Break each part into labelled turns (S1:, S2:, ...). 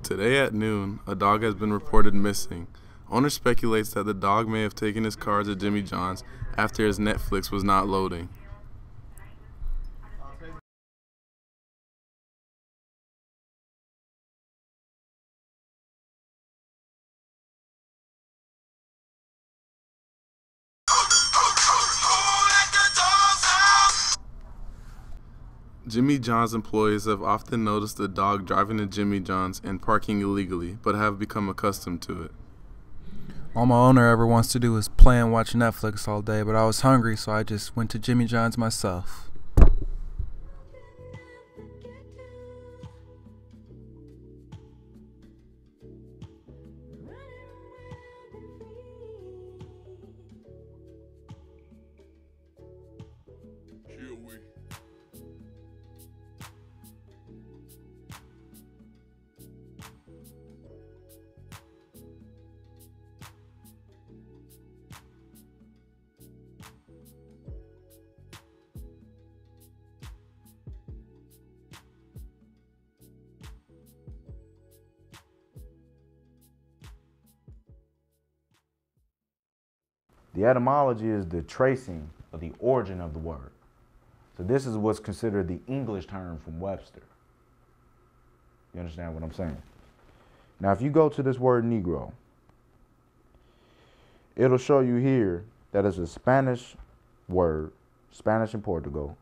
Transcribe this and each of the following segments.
S1: Today at noon, a dog has been reported missing. Owner speculates that the dog may have taken his car to Jimmy John's after his Netflix was not loading. Jimmy John's employees have often noticed the dog driving to Jimmy John's and parking illegally, but have become accustomed to it.
S2: All my owner ever wants to do is play and watch Netflix all day, but I was hungry, so I just went to Jimmy John's myself.
S3: The etymology is the tracing of the origin of the word. So this is what's considered the English term from Webster. You understand what I'm saying? Now, if you go to this word Negro, it'll show you here that it's a Spanish word, Spanish in Portugal,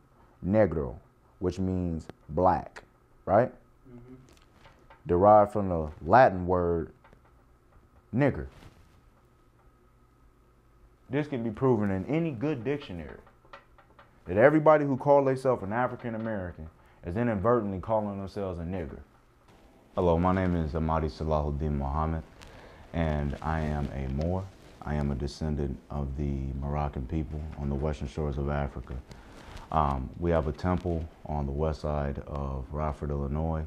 S3: negro, which means black, right? Mm-hmm. Derived from the Latin word nigger. This can be proven in any good dictionary, that everybody who calls themselves an African American is inadvertently calling themselves a nigger. Hello, my name is Ahmadi Salahuddin Muhammad, and I am a Moor. I am a descendant of the Moroccan people on the western shores of Africa. We have a temple on the west side of Rockford, Illinois,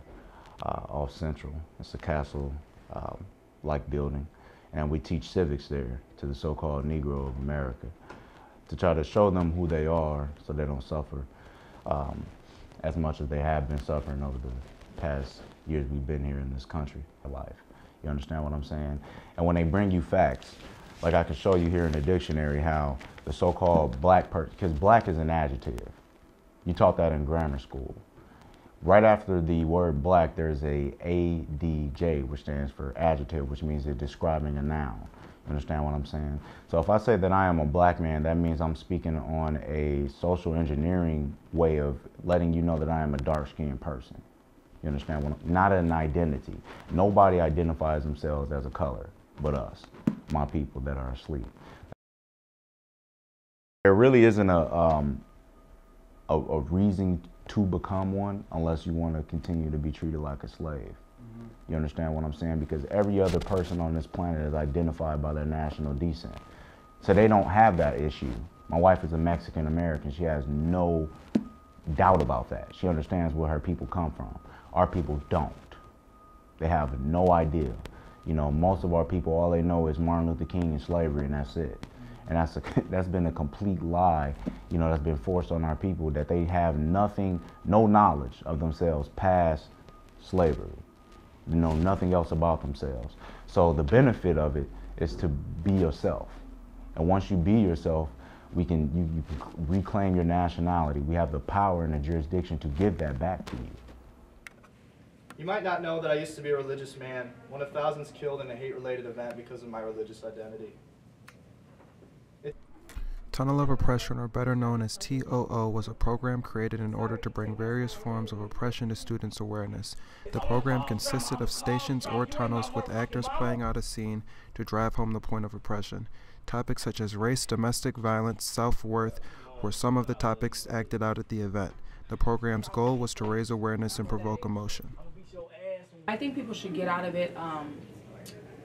S3: off Central. It's a castle-like building. And we teach civics there to the so-called Negro of America to try to show them who they are so they don't suffer as much as they have been suffering over the past years we've been here in this country of life. You understand what I'm saying? And when they bring you facts, like I can show you here in the dictionary how the so-called black person, because black is an adjective. You taught that in grammar school. Right after the word black, there's a ADJ, which stands for adjective, which means it's describing a noun. You understand what I'm saying? So if I say that I am a black man, that means I'm speaking on a social engineering way of letting you know that I am a dark-skinned person. You understand what not an identity. Nobody identifies themselves as a color but us, my people that are asleep. There really isn't a reason to become one unless you want to continue to be treated like a slave. Mm-hmm. You understand what I'm saying? Because every other person on this planet is identified by their national descent. So they don't have that issue. My wife is a Mexican American. She has no doubt about that. She understands where her people come from. Our people don't. They have no idea. You know, most of our people, all they know is Martin Luther King and slavery, and that's it. And that's been a complete lie, you know, that's been forced on our people, that they have nothing, no knowledge of themselves past slavery. You know, nothing else about themselves. So the benefit of it is to be yourself. And once you be yourself, you can reclaim your nationality. We have the power and the jurisdiction to give that back to you.
S4: You might not know that I used to be a religious man, one of thousands killed in a hate-related event because of my religious identity.
S2: Tunnel of Oppression, or better known as TOO, was a program created in order to bring various forms of oppression to students' awareness. The program consisted of stations or tunnels with actors playing out a scene to drive home the point of oppression. Topics such as race, domestic violence, self-worth were some of the topics acted out at the event. The program's goal was to raise awareness and provoke emotion.
S5: I think people should get out of it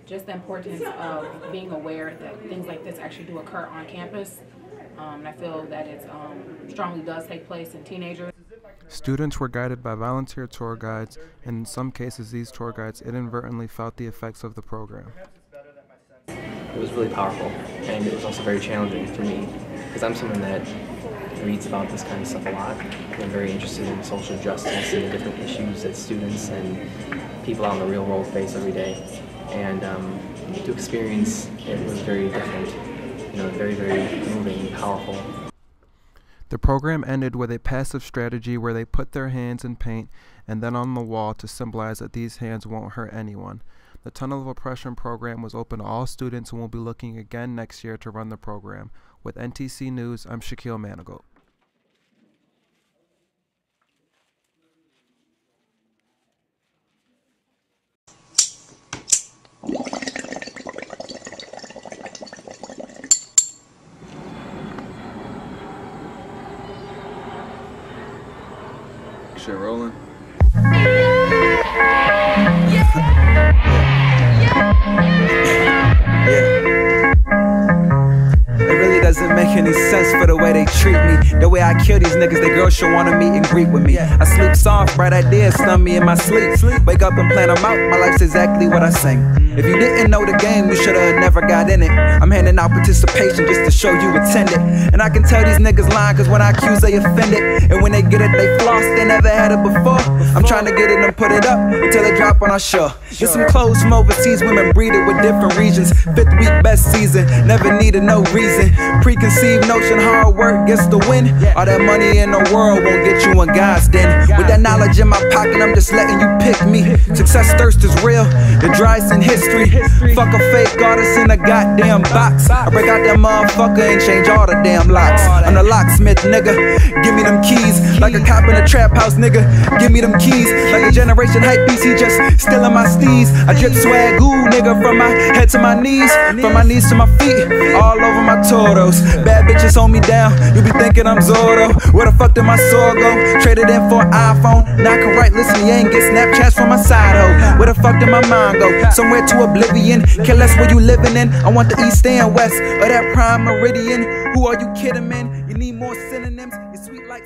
S5: just the importance of being aware that things like this actually do occur on campus. And I feel that it strongly does take place in teenagers.
S2: Students were guided by volunteer tour guides, and in some cases these tour guides inadvertently felt the effects of the program.
S6: It was really powerful, and it was also very challenging for me, because I'm someone that reads about this kind of stuff a lot. I'm very interested in social justice and the different issues that students and people out in the real world face every day. And to experience it was very different, you know, very, very moving and powerful.
S2: The program ended with a passive strategy where they put their hands in paint and then on the wall to symbolize that these hands won't hurt anyone. The Tunnel of Oppression program was open to all students and will be looking again next year to run the program. With NTC News, I'm Shaquil Manigault.
S1: Shit rolling.
S7: Doesn't make any sense for the way they treat me. The way I kill these niggas, they girls should wanna meet and greet with me. I sleep soft, bright ideas stun me in my sleep. Wake up and plan them out, my life's exactly what I sing. If you didn't know the game, you should've never got in it. I'm handing out participation just to show you attended. And I can tell these niggas lying, cause when I accuse they offended. And when they get it, they floss, they never had it before. I'm trying to get it and put it up until it drop on our show. Get some clothes from overseas, women breed it with different regions. 5th week, best season, never needed no reason. Preconceived notion, hard work gets the win. All that money in the world won't get you in God's den. With that knowledge in my pocket, I'm just letting you pick me. Success thirst is real, the driest in history. Fuck a fake artist in a goddamn box. I break out that motherfucker and change all the damn locks. I'm the locksmith, nigga. Give me them keys, like a cop in a trap house, nigga. Give me them keys, like a generation hype piece. He just stealing my steez. I drip swag, ooh, nigga, from my head to my knees, from my knees to my feet, all over my toros. Bad bitches hold me down, you be thinking I'm Zorro. Where the fuck did my soul go? Traded in for an iPhone. Now I can write, listen, you ain't get Snapchats from my side hoe. Where the fuck did my mind go? Somewhere to oblivion. Care less where you living in. I want the east and west of that prime meridian. Who are you kidding, man? You need more synonyms. You're sweet like